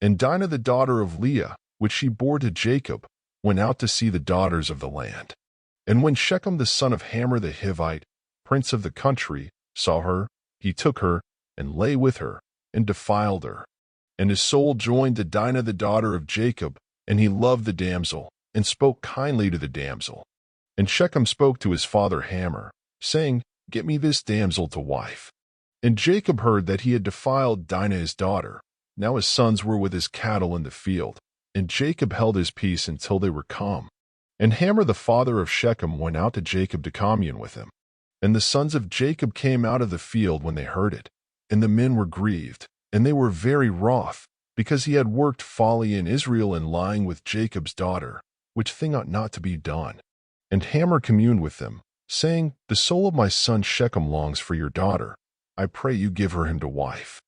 And Dinah the daughter of Leah, which she bore to Jacob, went out to see the daughters of the land. And when Shechem the son of Hamor the Hivite, prince of the country, saw her, he took her, and lay with her, and defiled her. And his soul joined to Dinah the daughter of Jacob, and he loved the damsel, and spoke kindly to the damsel. And Shechem spoke to his father Hamor, saying, Get me this damsel to wife. And Jacob heard that he had defiled Dinah his daughter. Now his sons were with his cattle in the field, and Jacob held his peace until they were come. And Hamor the father of Shechem went out to Jacob to commune with him. And the sons of Jacob came out of the field when they heard it, and the men were grieved, and they were very wroth, because he had worked folly in Israel in lying with Jacob's daughter, which thing ought not to be done. And Hamor communed with them, saying, The soul of my son Shechem longs for your daughter. I pray you give her him to wife.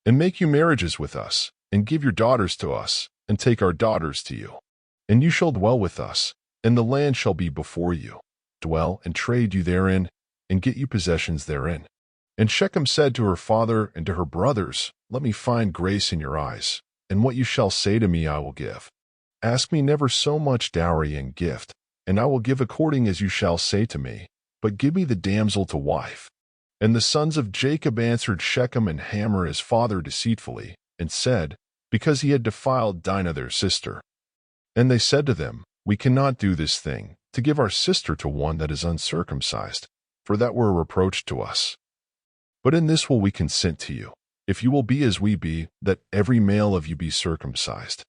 And make you marriages with us, and give your daughters to us, and take our daughters to you. And you shall dwell with us, and the land shall be before you. Dwell and trade you therein, and get you possessions therein. And Shechem said to her father and to her brothers, Let me find grace in your eyes, and what you shall say to me I will give. Ask me never so much dowry and gift, and I will give according as you shall say to me, but give me the damsel to wife. And the sons of Jacob answered Shechem and Hamor his father deceitfully, and said, Because he had defiled Dinah their sister. And they said to them, We cannot do this thing, to give our sister to one that is uncircumcised, for that were a reproach to us. But in this will we consent to you, if you will be as we be, that every male of you be circumcised.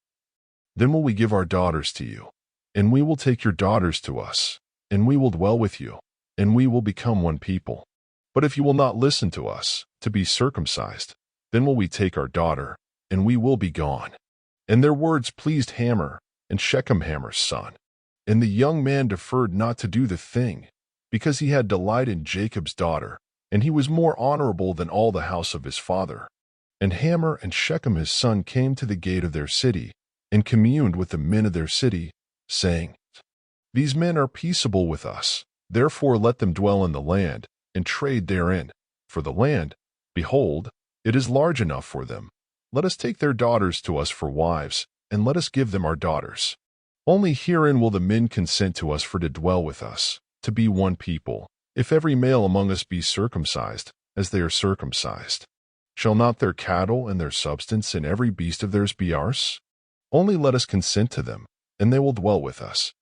Then will we give our daughters to you, and we will take your daughters to us, and we will dwell with you, and we will become one people. But if you will not listen to us, to be circumcised, then will we take our daughter, and we will be gone. And their words pleased Hamor, and Shechem Hamor's son. And the young man deferred not to do the thing, because he had delight in Jacob's daughter, and he was more honorable than all the house of his father. And Hamor and Shechem his son came to the gate of their city, and communed with the men of their city, saying, These men are peaceable with us, therefore let them dwell in the land, and trade therein. For the land, behold, it is large enough for them. Let us take their daughters to us for wives, and let us give them our daughters. Only herein will the men consent to us for to dwell with us, to be one people, if every male among us be circumcised, as they are circumcised. Shall not their cattle and their substance and every beast of theirs be ours? Only let us consent to them, and they will dwell with us.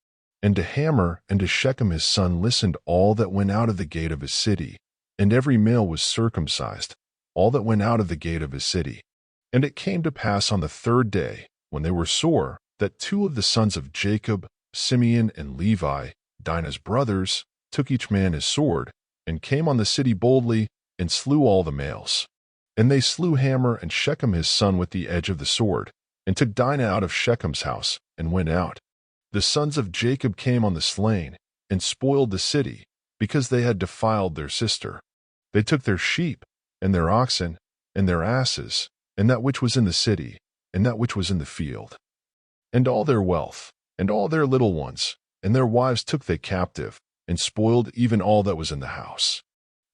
And to Hamor and to Shechem his son listened all that went out of the gate of his city, and every male was circumcised, all that went out of the gate of his city. And it came to pass on the third day, when they were sore, that two of the sons of Jacob, Simeon and Levi, Dinah's brothers, took each man his sword, and came on the city boldly, and slew all the males. And they slew Hamor and Shechem his son with the edge of the sword, and took Dinah out of Shechem's house, and went out. The sons of Jacob came on the slain, and spoiled the city, because they had defiled their sister. They took their sheep, and their oxen, and their asses, and that which was in the city, and that which was in the field, and all their wealth, and all their little ones, and their wives took they captive, and spoiled even all that was in the house.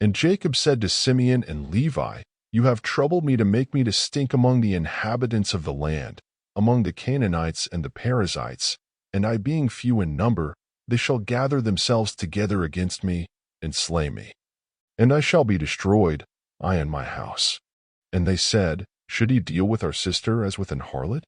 And Jacob said to Simeon and Levi, You have troubled me to make me to stink among the inhabitants of the land, among the Canaanites and the Perizzites, and I being few in number, they shall gather themselves together against me, and slay me. And I shall be destroyed, I and my house. And they said, Should he deal with our sister as with an harlot?